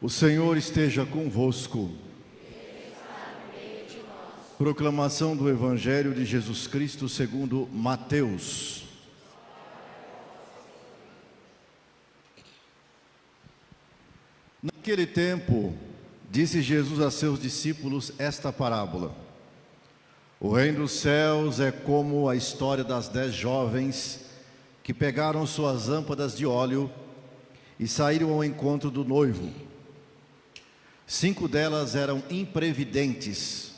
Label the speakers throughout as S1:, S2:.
S1: O Senhor esteja convosco. Proclamação do Evangelho de Jesus Cristo segundo Mateus. Naquele tempo, disse Jesus a seus discípulos esta parábola: O reino dos céus é como a história das 10 jovens que pegaram suas lâmpadas de óleo e saíram ao encontro do noivo. 5 delas eram imprevidentes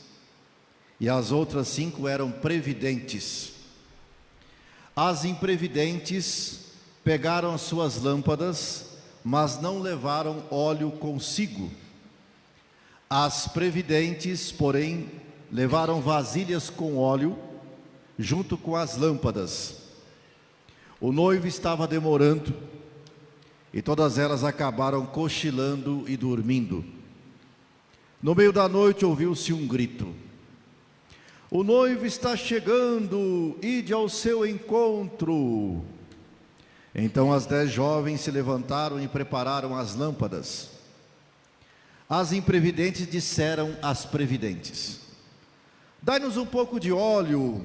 S1: e as outras 5 eram previdentes. As imprevidentes pegaram as suas lâmpadas, mas não levaram óleo consigo. As previdentes, porém, levaram vasilhas com óleo junto com as lâmpadas. O noivo estava demorando e todas elas acabaram cochilando e dormindo. No meio da noite ouviu-se um grito: O noivo está chegando, ide ao seu encontro. Então as 10 jovens se levantaram e prepararam as lâmpadas. As imprevidentes disseram às previdentes: Dai-nos um pouco de óleo,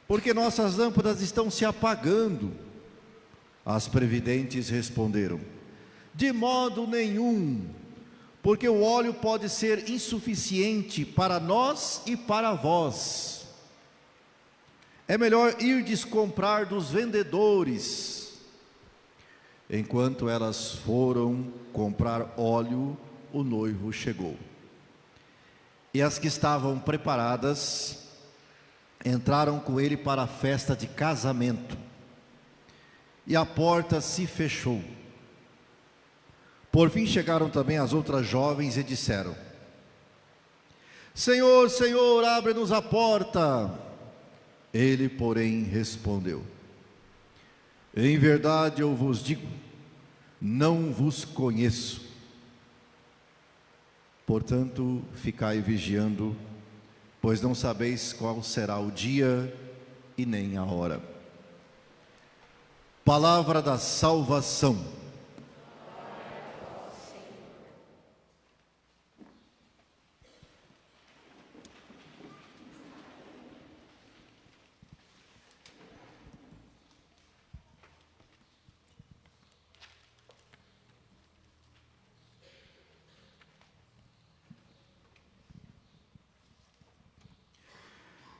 S1: porque nossas lâmpadas estão se apagando. As previdentes responderam: De modo nenhum, porque o óleo pode ser insuficiente para nós e para vós. É melhor irdes comprar dos vendedores. Enquanto elas foram comprar óleo, o noivo chegou. E as que estavam preparadas entraram com ele para a festa de casamento. E a porta se fechou. Por fim chegaram também as outras jovens e disseram: Senhor, Senhor, abre-nos a porta. Ele, porém, respondeu: Em verdade eu vos digo, não vos conheço. Portanto, ficai vigiando, pois não sabeis qual será o dia e nem a hora. Palavra da salvação.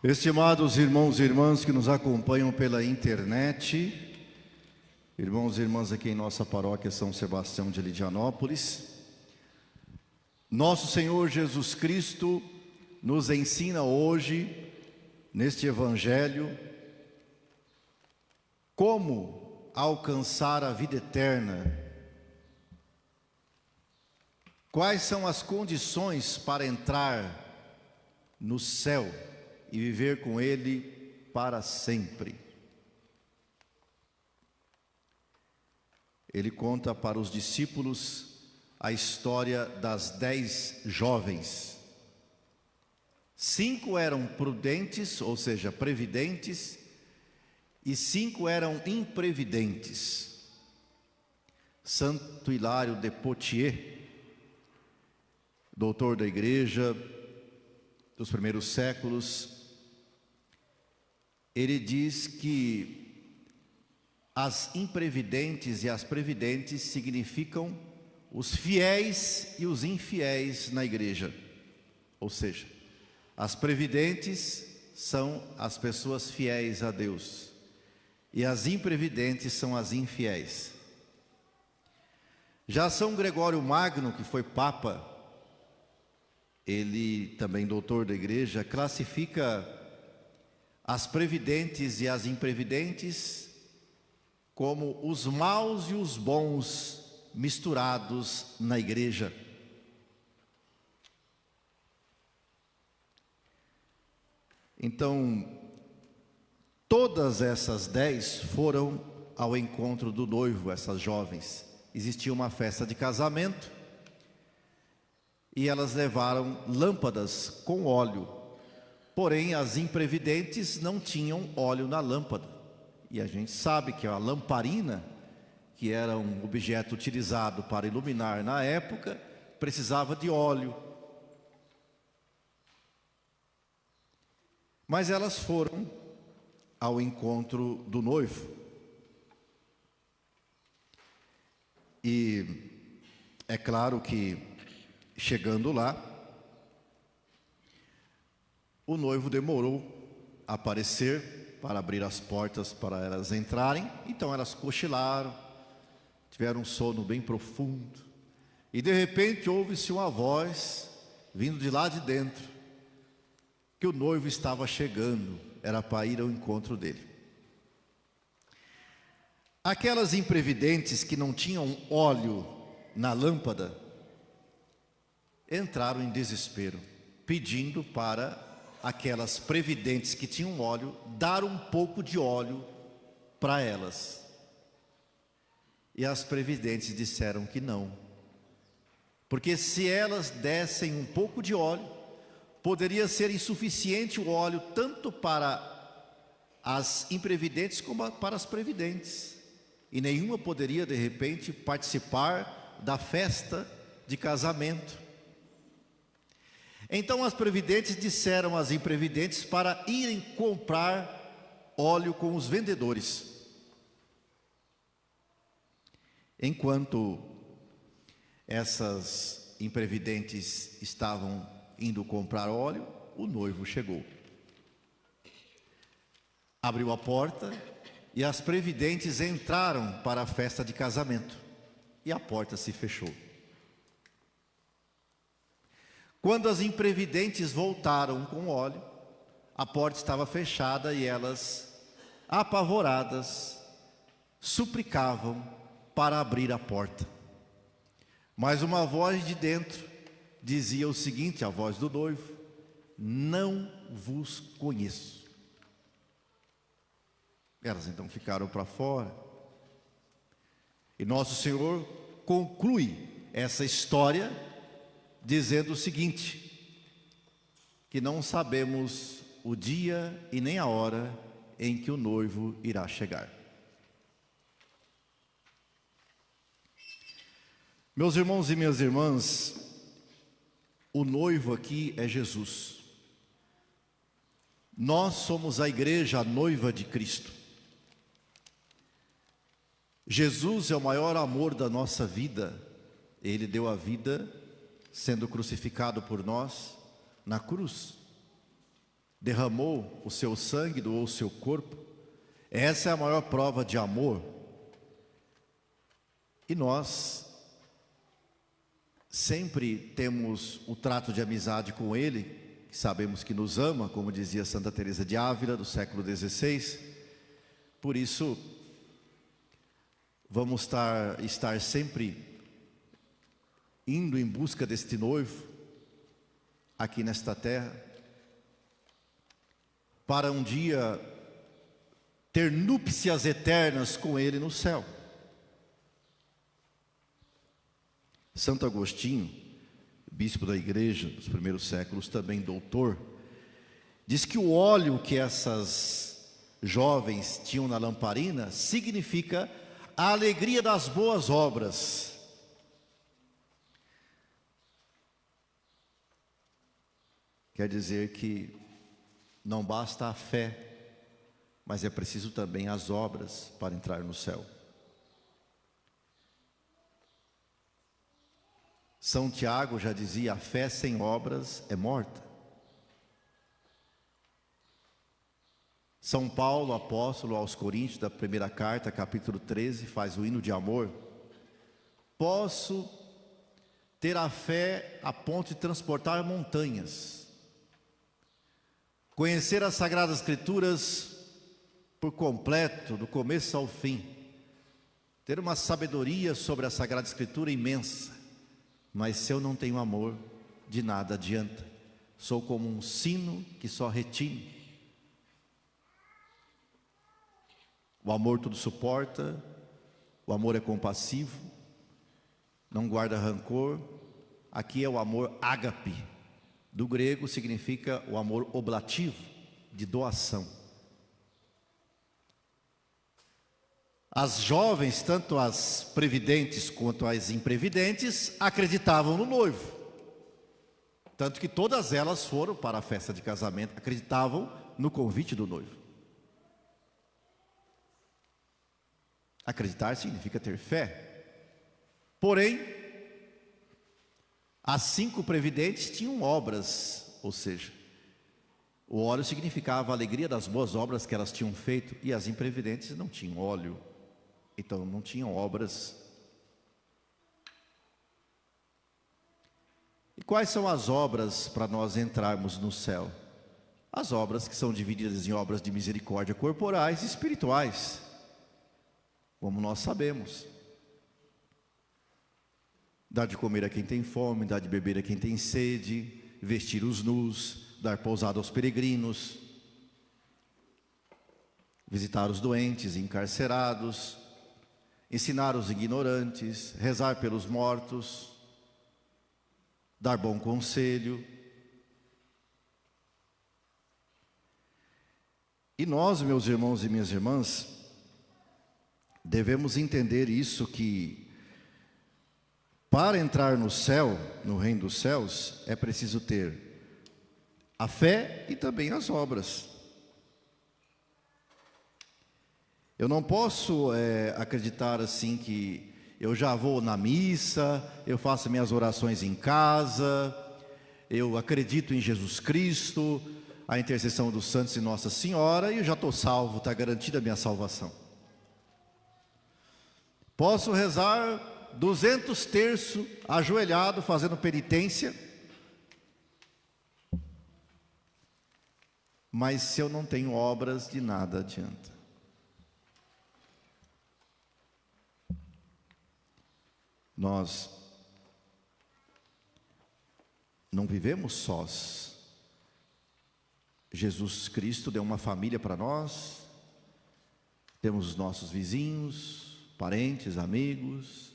S1: Estimados irmãos e irmãs que nos acompanham pela internet, irmãos e irmãs aqui em nossa paróquia São Sebastião de Lidianópolis, nosso Senhor Jesus Cristo nos ensina hoje, neste Evangelho, como alcançar a vida eterna. Quais são as condições para entrar no céu e viver com Ele para sempre. Ele conta para os discípulos a história das 10 jovens. 5 eram prudentes, ou seja, previdentes, e 5 eram imprevidentes. Santo Hilário de Poitiers, doutor da igreja dos primeiros séculos, ele diz que as imprevidentes e as previdentes significam os fiéis e os infiéis na igreja. Ou seja, as previdentes são as pessoas fiéis a Deus e as imprevidentes são as infiéis. Já São Gregório Magno, que foi Papa, ele também doutor da igreja, classifica as previdentes e as imprevidentes como os maus e os bons misturados na igreja. Então, todas essas 10 foram ao encontro do noivo, essas jovens. Existia uma festa de casamento e elas levaram lâmpadas com óleo. Porém, as imprevidentes não tinham óleo na lâmpada. E a gente sabe que a lamparina, que que era um objeto utilizado para iluminar na época, precisava de óleo. Mas elas foram ao encontro do noivo. E é claro que, chegando lá, o noivo demorou a aparecer para abrir as portas para elas entrarem. Então elas cochilaram, tiveram um sono bem profundo. E de repente ouve-se uma voz vindo de lá de dentro, que o noivo estava chegando, era para ir ao encontro dele. Aquelas imprevidentes que não tinham óleo na lâmpada, entraram em desespero, pedindo para aquelas previdentes que tinham óleo, dar um pouco de óleo para elas. E as previdentes disseram que não, porque se elas dessem um pouco de óleo, poderia ser insuficiente o óleo tanto para as imprevidentes como para as previdentes. E nenhuma poderia de repente participar da festa de casamento. Então as previdentes disseram às imprevidentes para irem comprar óleo com os vendedores. Enquanto essas imprevidentes estavam indo comprar óleo, o noivo chegou. Abriu a porta e as previdentes entraram para a festa de casamento. E a porta se fechou. Quando as imprevidentes voltaram com óleo, a porta estava fechada e elas, apavoradas, suplicavam para abrir a porta. Mas uma voz de dentro dizia o seguinte, a voz do noivo: não vos conheço. Elas então ficaram para fora. E nosso Senhor conclui essa história dizendo o seguinte: que não sabemos o dia e nem a hora em que o noivo irá chegar. Meus irmãos e minhas irmãs, o noivo aqui é Jesus. Nós somos a igreja, a noiva de Cristo. Jesus é o maior amor da nossa vida. Ele deu a vida sendo crucificado por nós na cruz. Derramou o seu sangue, doou o seu corpo. Essa é a maior prova de amor. E nós sempre temos o trato de amizade com Ele, que sabemos que nos ama, como dizia Santa Teresa de Ávila, do século XVI. Por isso, vamos estar sempre indo em busca deste noivo, aqui nesta terra, para um dia ter núpcias eternas com Ele no céu. Santo Agostinho, bispo da igreja dos primeiros séculos, também doutor, diz que o óleo que essas jovens tinham na lamparina significa a alegria das boas obras. Quer dizer que não basta a fé, mas é preciso também as obras para entrar no céu. São Tiago já dizia: a fé sem obras é morta. São Paulo, apóstolo aos Coríntios, da primeira carta, capítulo 13, faz o hino de amor. Posso ter a fé a ponto de transportar montanhas, conhecer as Sagradas Escrituras por completo, do começo ao fim, ter uma sabedoria sobre a Sagrada Escritura imensa, mas se eu não tenho amor, de nada adianta. Sou como um sino que só retine. O amor tudo suporta, o amor é compassivo, não guarda rancor. Aqui é o amor ágape, do grego significa o amor oblativo, de doação. As jovens, tanto as previdentes quanto as imprevidentes, acreditavam no noivo. Tanto que todas elas foram para a festa de casamento, acreditavam no convite do noivo. Acreditar significa ter fé. Porém, as 5 previdentes tinham obras, ou seja, o óleo significava a alegria das boas obras que elas tinham feito, e as imprevidentes não tinham óleo, então não tinham obras. E quais são as obras para nós entrarmos no céu? As obras que são divididas em obras de misericórdia corporais e espirituais, como nós sabemos. Dar de comer a quem tem fome, dar de beber a quem tem sede, vestir os nus, dar pousada aos peregrinos, visitar os doentes e encarcerados, ensinar os ignorantes, rezar pelos mortos, dar bom conselho. E nós, meus irmãos e minhas irmãs, devemos entender isso, que para entrar no céu, no reino dos céus, é preciso ter a fé e também as obras. Eu não posso acreditar assim que eu já vou na missa, eu faço minhas orações em casa, eu acredito em Jesus Cristo, a intercessão dos santos e Nossa Senhora, e eu já estou salvo, está garantida a minha salvação. Posso rezar 200 terços ajoelhado, fazendo penitência, mas se eu não tenho obras, de nada adianta. Nós não vivemos sós. Jesus Cristo deu uma família para nós, temos os nossos vizinhos, parentes, amigos,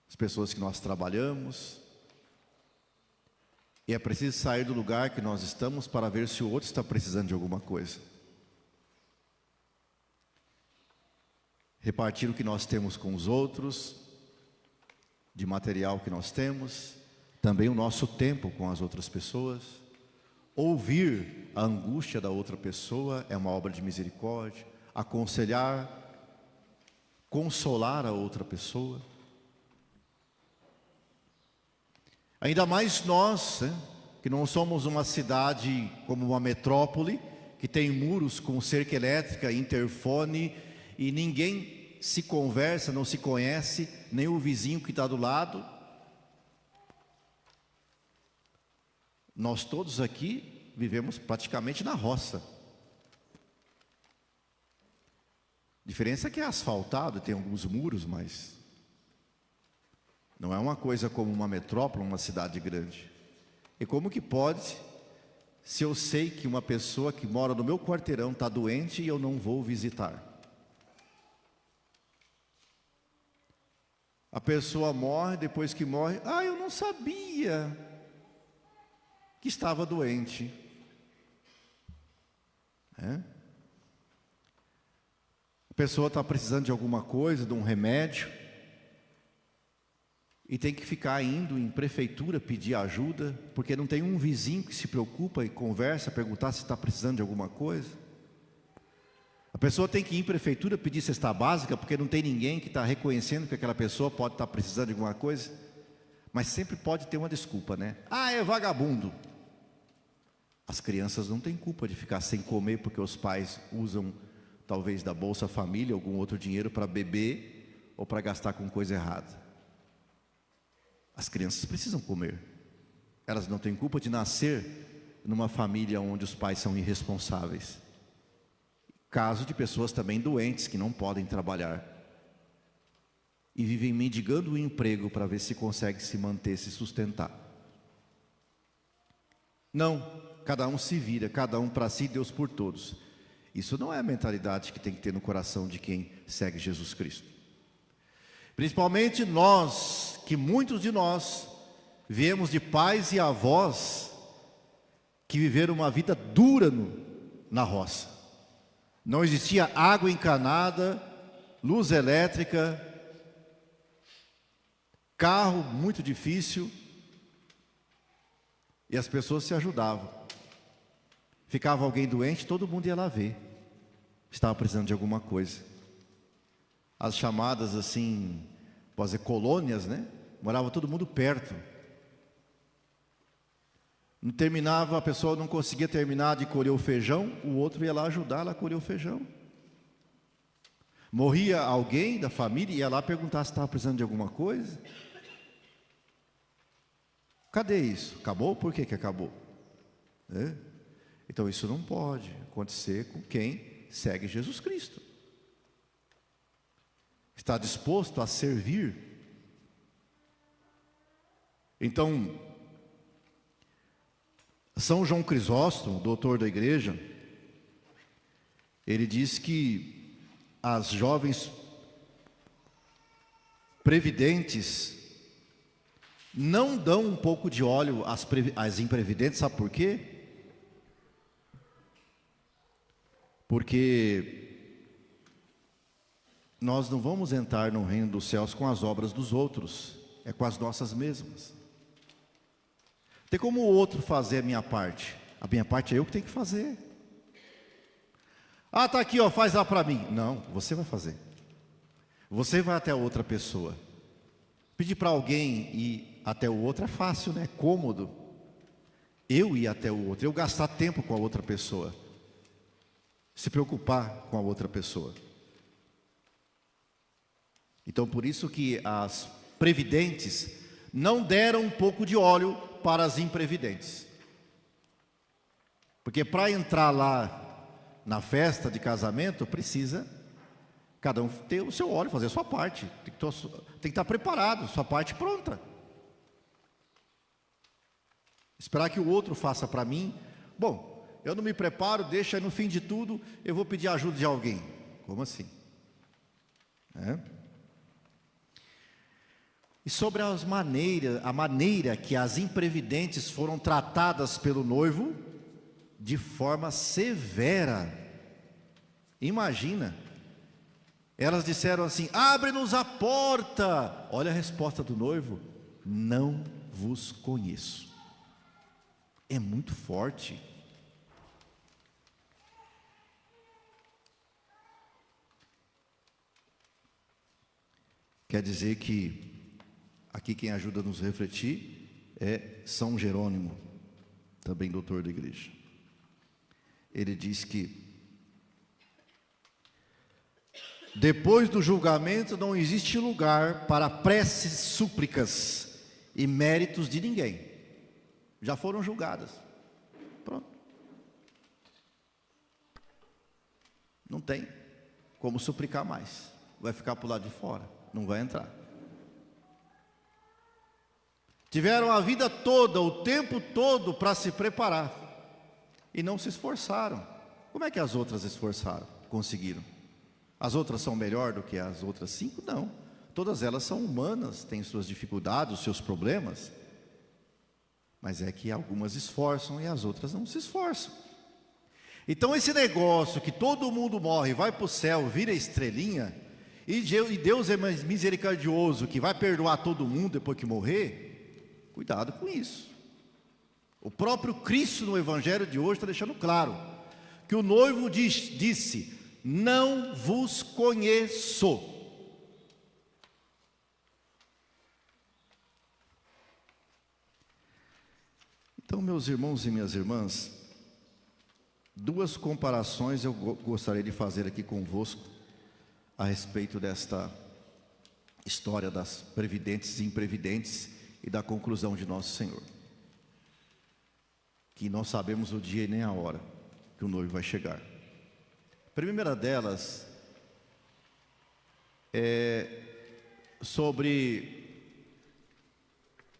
S1: as pessoas que nós trabalhamos, e é preciso sair do lugar que nós estamos para ver se o outro está precisando de alguma coisa. Repartir o que nós temos com os outros, de material que nós temos, também o nosso tempo com as outras pessoas. Ouvir a angústia da outra pessoa é uma obra de misericórdia. Aconselhar, consolar a outra pessoa. Ainda mais nós, que não somos uma cidade como uma metrópole, que tem muros com cerca elétrica, interfone, e ninguém se conversa, não se conhece, nem o vizinho que está do lado. Nós todos aqui vivemos praticamente na roça. A diferença é que é asfaltado, tem alguns muros, mas não é uma coisa como uma metrópole, uma cidade grande. E como que pode, se eu sei que uma pessoa que mora no meu quarteirão está doente e eu não vou visitar? A pessoa morre, depois que morre, eu não sabia que estava doente. A pessoa está precisando de alguma coisa, de um remédio, e tem que ficar indo em prefeitura pedir ajuda, porque não tem um vizinho que se preocupa e conversa, perguntar se está precisando de alguma coisa. A pessoa tem que ir em prefeitura pedir cesta básica, porque não tem ninguém que está reconhecendo que aquela pessoa pode estar precisando de alguma coisa. Mas sempre pode ter uma desculpa, né? É vagabundo. As crianças não têm culpa de ficar sem comer, porque os pais usam, talvez, da Bolsa Família, algum outro dinheiro para beber, ou para gastar com coisa errada. As crianças precisam comer. Elas não têm culpa de nascer numa família onde os pais são irresponsáveis. Caso de pessoas também doentes, que não podem trabalhar e vivem mendigando o emprego para ver se consegue se manter, se sustentar. Não, cada um se vira, cada um para si, Deus por todos. Isso não é a mentalidade que tem que ter no coração de quem segue Jesus Cristo. Principalmente nós, que muitos de nós viemos de pais e avós que viveram uma vida dura na roça. Não existia água encanada, luz elétrica, carro muito difícil, e as pessoas se ajudavam. Ficava alguém doente, todo mundo ia lá ver, estava precisando de alguma coisa. As chamadas assim, pode dizer, colônias, né? Morava todo mundo perto. Não terminava, a pessoa não conseguia terminar de colher o feijão, o outro ia lá ajudar ela a colher o feijão. Morria alguém da família, ia lá perguntar se estava precisando de alguma coisa. Cadê isso? Acabou? Por que acabou? Então isso não pode acontecer com quem segue Jesus Cristo. Está disposto a servir. Então, São João Crisóstomo, doutor da igreja, ele diz que as jovens previdentes não dão um pouco de óleo às imprevidentes, sabe por quê? Porque nós não vamos entrar no reino dos céus com as obras dos outros, é com as nossas mesmas. Tem como o outro fazer a minha parte? A minha parte é eu que tenho que fazer. Ah, tá aqui, ó, faz lá para mim. Não, você vai fazer. Você vai até a outra pessoa. Pedir para alguém ir até o outro é fácil, né? É cômodo. Eu ir até o outro, eu gastar tempo com a outra pessoa, se preocupar com a outra pessoa. Então, por isso que as previdentes não deram um pouco de óleo para as imprevidentes. Porque para entrar lá na festa de casamento, precisa cada um ter o seu óleo, fazer a sua parte. Tem que estar preparado, sua parte pronta. Esperar que o outro faça para mim. Bom, eu não me preparo, deixa no fim de tudo, eu vou pedir ajuda de alguém. Como assim? E sobre a maneira que as imprevidentes foram tratadas pelo noivo, de forma severa. Imagina, elas disseram assim: abre-nos a porta. Olha a resposta do noivo: não vos conheço. É muito forte. Quer dizer que aqui quem ajuda a nos refletir é São Jerônimo, também doutor da igreja. Ele diz que depois do julgamento não existe lugar para preces, súplicas e méritos de ninguém. Já foram julgadas. Pronto. Não tem como suplicar mais. Vai ficar para o lado de fora, não vai entrar. Tiveram a vida toda, o tempo todo para se preparar e não se esforçaram. Como é que as outras esforçaram? Conseguiram? As outras são melhor do que as outras 5? Não. Todas elas são humanas, têm suas dificuldades, os seus problemas. Mas é que algumas esforçam e as outras não se esforçam. Então esse negócio que todo mundo morre, vai para o céu, vira estrelinha, e Deus é mais misericordioso, que vai perdoar todo mundo depois que morrer, cuidado com isso. O próprio Cristo no Evangelho de hoje está deixando claro, que o noivo disse: não vos conheço. Então, meus irmãos e minhas irmãs, duas comparações eu gostaria de fazer aqui convosco a respeito desta história das previdentes e imprevidentes e da conclusão de nosso Senhor, que não sabemos o dia e nem a hora que o noivo vai chegar. A primeira delas é sobre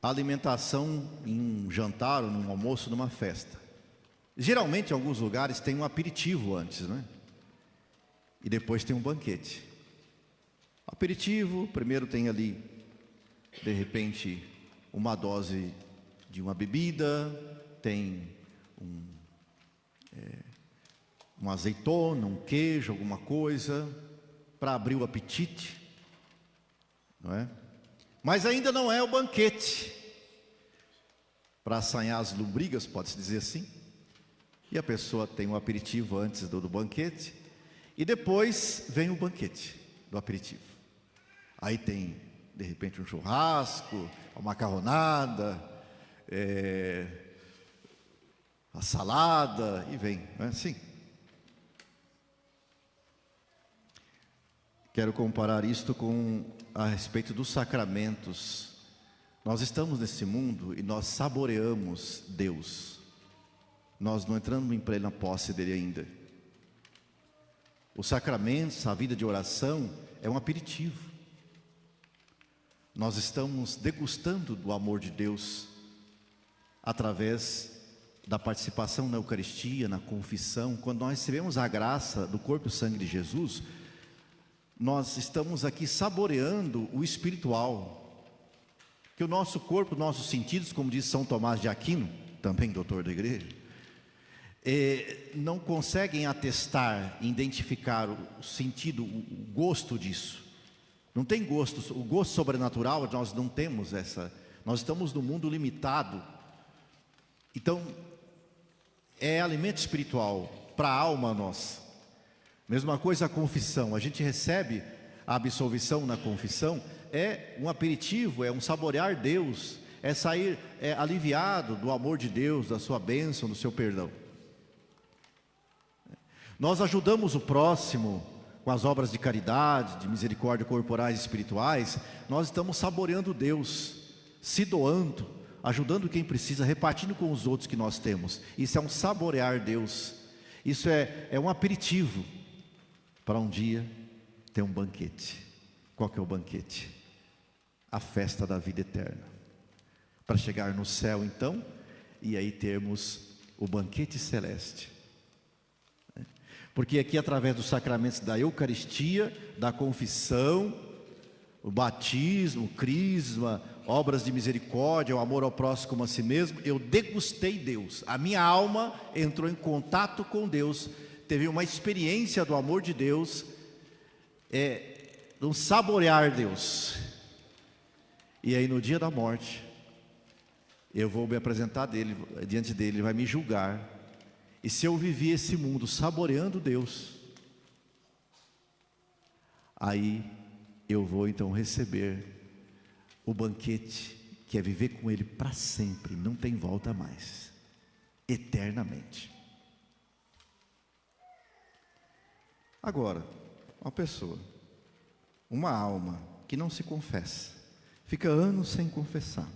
S1: alimentação em um jantar, ou num almoço, numa festa. Geralmente em alguns lugares tem um aperitivo antes, né? E depois tem um banquete. Aperitivo, primeiro tem ali, de repente, uma dose de uma bebida, tem uma azeitona, um queijo, alguma coisa. para abrir o apetite, não é? Mas ainda não é o banquete, para assanhar as lombrigas, pode-se dizer assim. E a pessoa tem um aperitivo antes do banquete, e depois vem o banquete do aperitivo. Aí tem, de repente, um churrasco, uma macarronada, a salada, e vem, não é assim? Quero comparar isto com a respeito dos sacramentos. Nós estamos nesse mundo e nós saboreamos Deus. Nós não entramos em plena posse dele ainda. Os sacramentos, a vida de oração, é um aperitivo. Nós estamos degustando do amor de Deus através da participação na Eucaristia, na confissão. Quando nós recebemos a graça do corpo e sangue de Jesus, nós estamos aqui saboreando o espiritual. Que o nosso corpo, nossos sentidos, como diz São Tomás de Aquino, também doutor da igreja, não conseguem atestar, identificar o sentido, o gosto disso. Não tem gosto, o gosto sobrenatural nós não temos essa. Nós estamos num mundo limitado. Então, é alimento espiritual para a alma nossa. Mesma coisa a confissão, a gente recebe a absolvição na confissão, é um aperitivo, é um saborear Deus, é sair aliviado do amor de Deus, da sua bênção, do seu perdão. Nós ajudamos o próximo com as obras de caridade, de misericórdia corporais e espirituais. Nós estamos saboreando Deus, se doando, ajudando quem precisa, repartindo com os outros que nós temos. Isso é um saborear Deus. Isso é um aperitivo para um dia ter um banquete. Qual que é o banquete? A festa da vida eterna. Para chegar no céu então, e aí termos o banquete celeste. Porque aqui através dos sacramentos da Eucaristia, da confissão, o batismo, o crisma, obras de misericórdia, o amor ao próximo como a si mesmo, eu degustei Deus. A minha alma entrou em contato com Deus, teve uma experiência do amor de Deus, um saborear Deus. E aí no dia da morte, eu vou me apresentar diante dele, ele vai me julgar. E se eu vivi esse mundo saboreando Deus, aí eu vou então receber o banquete, que é viver com ele para sempre, não tem volta mais, eternamente. Agora, uma pessoa, uma alma que não se confessa, fica anos sem confessar,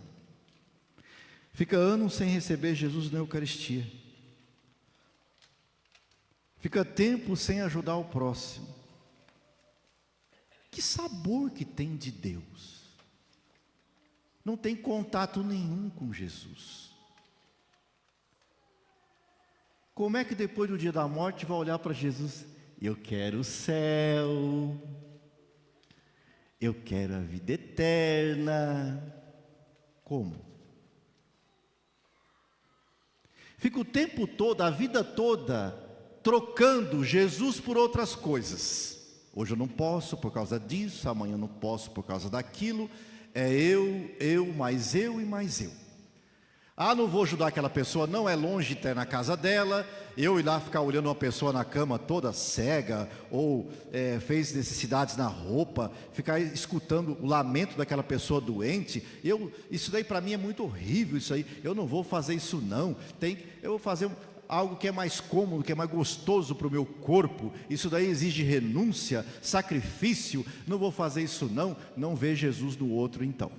S1: fica anos sem receber Jesus na Eucaristia, fica tempo sem ajudar o próximo. Que sabor que tem de Deus? Não tem contato nenhum com Jesus. Como é que depois do dia da morte vai olhar para Jesus? Eu quero o céu, eu quero a vida eterna. Como? Fica o tempo todo, a vida toda, trocando Jesus por outras coisas. Hoje eu não posso por causa disso, amanhã eu não posso por causa daquilo. É eu, mais eu e mais eu. Ah, não vou ajudar aquela pessoa, não, é longe de ter na casa dela. Eu ir lá ficar olhando uma pessoa na cama toda cega, ou fez necessidades na roupa, ficar escutando o lamento daquela pessoa doente. Isso daí para mim é muito horrível, isso aí. Eu não vou fazer isso não. Eu vou fazer algo que é mais cômodo, que é mais gostoso para o meu corpo. Isso daí exige renúncia, sacrifício. Não vou fazer isso não. Não vê Jesus no outro então.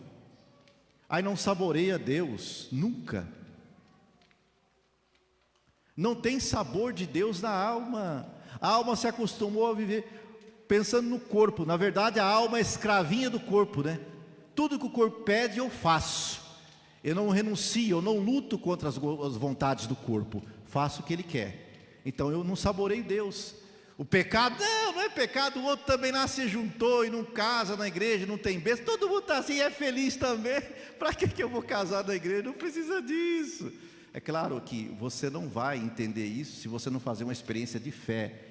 S1: Aí não saboreia Deus, nunca. Não tem sabor de Deus na alma. A alma se acostumou a viver pensando no corpo. Na verdade a alma é escravinha do corpo, né? Tudo que o corpo pede eu faço. Eu não renuncio, eu não luto contra as vontades do corpo. Faço o que ele quer. Então eu não saboreio Deus. O pecado, não é pecado. O outro também lá se juntou e não casa na igreja, não tem bênção. Todo mundo está assim e é feliz também. Para que eu vou casar na igreja? Não precisa disso. É claro que você não vai entender isso se você não fazer uma experiência de fé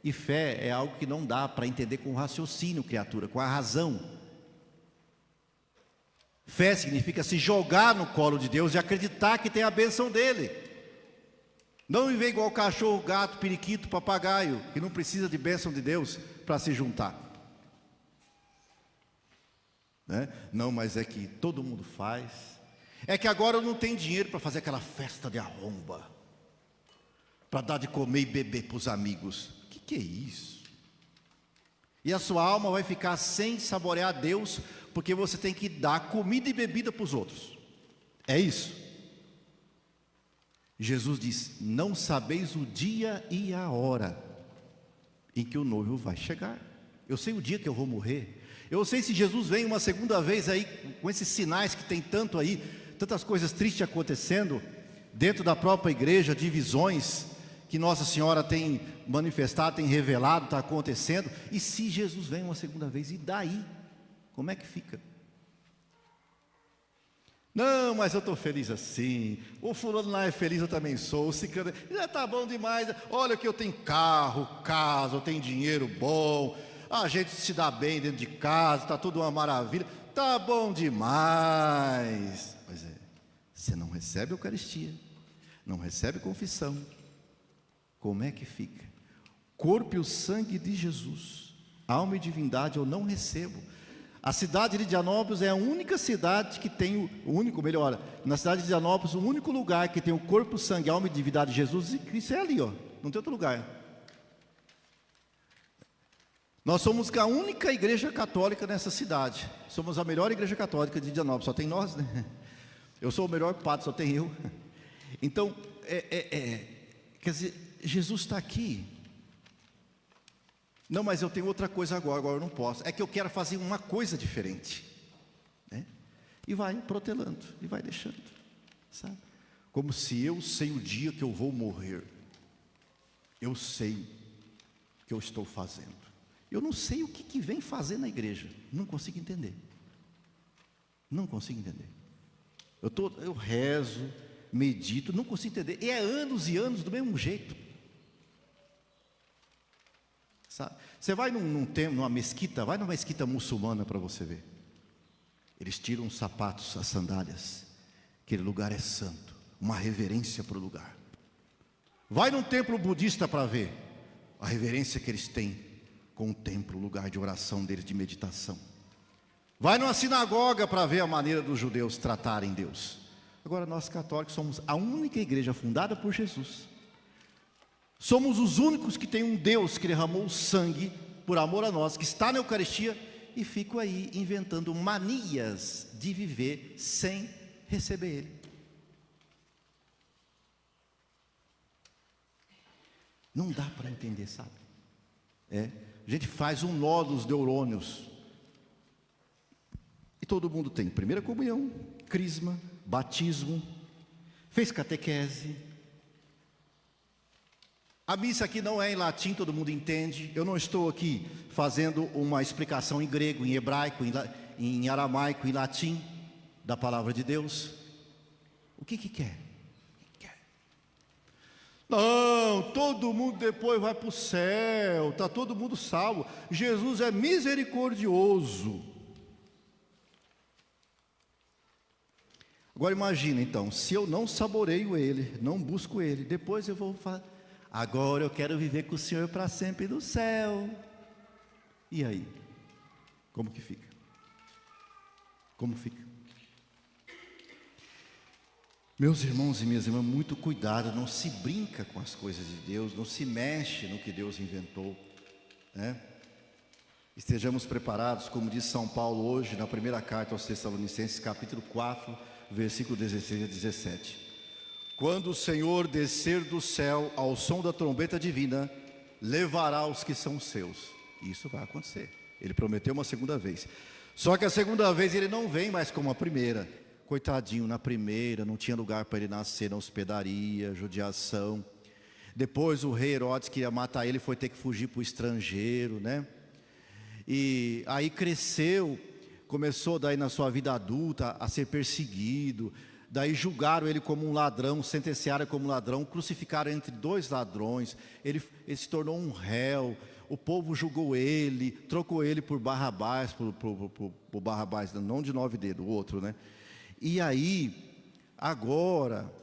S1: E fé é algo que não dá para entender com o raciocínio, criatura, com a razão. Fé significa se jogar no colo de Deus e acreditar que tem a bênção dele. Não viver igual cachorro, gato, periquito, papagaio, que não precisa de bênção de Deus para se juntar. Né? Não, mas é que todo mundo faz. É que agora eu não tenho dinheiro para fazer aquela festa de arromba, para dar de comer e beber para os amigos. O que é isso? E a sua alma vai ficar sem saborear a Deus, porque você tem que dar comida e bebida para os outros. É isso. Jesus diz: não sabeis o dia e a hora em que o noivo vai chegar. Eu sei o dia que eu vou morrer. Eu sei se Jesus vem uma segunda vez aí, com esses sinais que tem tanto aí, tantas coisas tristes acontecendo, dentro da própria igreja, divisões que Nossa Senhora tem manifestado, tem revelado, está acontecendo. E se Jesus vem uma segunda vez, e daí? Como é que fica? Não, mas eu estou feliz assim. O fulano lá é feliz, eu também sou. O ciclano, já está bom demais. Olha que eu tenho carro, casa, eu tenho dinheiro bom. A gente se dá bem dentro de casa, está tudo uma maravilha. Está bom demais. Pois é, você não recebe Eucaristia, não recebe confissão. Como é que fica? Corpo e o sangue de Jesus, alma e divindade eu não recebo. A cidade de Dianópolis é a única cidade que tem na cidade de Dianópolis, o único lugar que tem o corpo, sangue, alma e divindade de Jesus e Cristo é ali, ó, não tem outro lugar. Nós somos a única igreja católica nessa cidade, somos a melhor igreja católica de Dianópolis, só tem nós, né? Eu sou o melhor padre, só tem eu. Então, quer dizer, Jesus está aqui. Não, mas eu tenho outra coisa agora eu não posso. É que eu quero fazer uma coisa diferente, né? E vai protelando, e vai deixando, sabe? Como se eu sei o dia que eu vou morrer. Eu sei o que eu estou fazendo. Eu não sei o que vem fazer na igreja. Não consigo entender. Não consigo entender. Eu rezo, medito, não consigo entender. E é anos e anos do mesmo jeito. Sabe? Você vai num templo, numa mesquita, vai numa mesquita muçulmana para você ver. Eles tiram os sapatos, as sandálias. Aquele lugar é santo, uma reverência para o lugar. Vai num templo budista para ver a reverência que eles têm com o templo, o lugar de oração deles, de meditação. Vai numa sinagoga para ver a maneira dos judeus tratarem Deus. Agora nós católicos somos a única igreja fundada por Jesus. Somos os únicos que tem um Deus que derramou o sangue por amor a nós, que está na Eucaristia, e fico aí inventando manias de viver sem receber Ele. Não dá para entender, sabe? A gente faz um nó dos neurônios. E todo mundo tem primeira comunhão, crisma, batismo, fez catequese. A missa aqui não é em latim, todo mundo entende. Eu não estou aqui fazendo uma explicação em grego, em hebraico, em aramaico, em latim da palavra de Deus. O que quer? Não, todo mundo depois vai para o céu, está todo mundo salvo. Jesus é misericordioso. Agora imagina então, se eu não saboreio Ele, não busco Ele, depois eu vou falar, agora eu quero viver com o Senhor para sempre no céu. E aí? Como que fica? Como fica? Meus irmãos e minhas irmãs, muito cuidado, não se brinca com as coisas de Deus, não se mexe no que Deus inventou, né? Estejamos preparados, como diz São Paulo hoje, na primeira carta aos Tessalonicenses, capítulo 4, versículo 16 a 17. Quando o Senhor descer do céu ao som da trombeta divina, levará os que são seus. Isso vai acontecer. Ele prometeu uma segunda vez. Só que a segunda vez ele não vem mais como a primeira. Coitadinho, na primeira não tinha lugar para ele nascer, na hospedaria, judiação. Depois o rei Herodes queria matar ele, foi ter que fugir para o estrangeiro, né? E aí cresceu, começou daí na sua vida adulta a ser perseguido, Daí julgaram ele como um ladrão, sentenciaram como ladrão, crucificaram entre dois ladrões, ele se tornou um réu, o povo julgou ele, trocou ele por Barrabás, por Barrabás, não de 9 dedos, o outro, né? E aí, agora,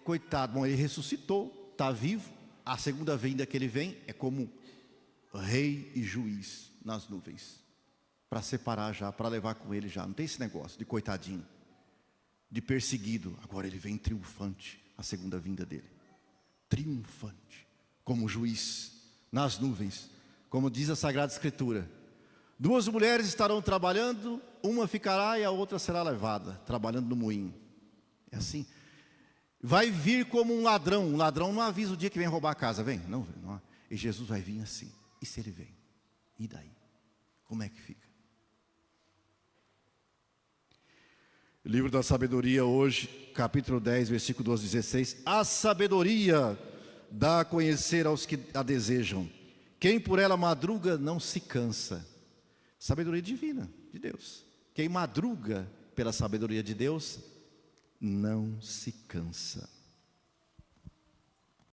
S1: coitado, bom, ele ressuscitou, está vivo, a segunda vinda que ele vem é como rei e juiz nas nuvens, para separar já, para levar com ele já, não tem esse negócio de coitadinho, de perseguido. Agora ele vem triunfante, a segunda vinda dele, triunfante, como juiz, nas nuvens, como diz a Sagrada Escritura. 2 mulheres estarão trabalhando, uma ficará e a outra será levada, trabalhando no moinho. É assim. Vai vir como um ladrão não avisa o dia que vem roubar a casa, vem, não. E Jesus vai vir assim. E se ele vem? E daí? Como é que fica? Livro da Sabedoria hoje, capítulo 10, versículo 12, 16. A sabedoria dá a conhecer aos que a desejam. Quem por ela madruga não se cansa. Sabedoria divina de Deus. Quem madruga pela sabedoria de Deus não se cansa.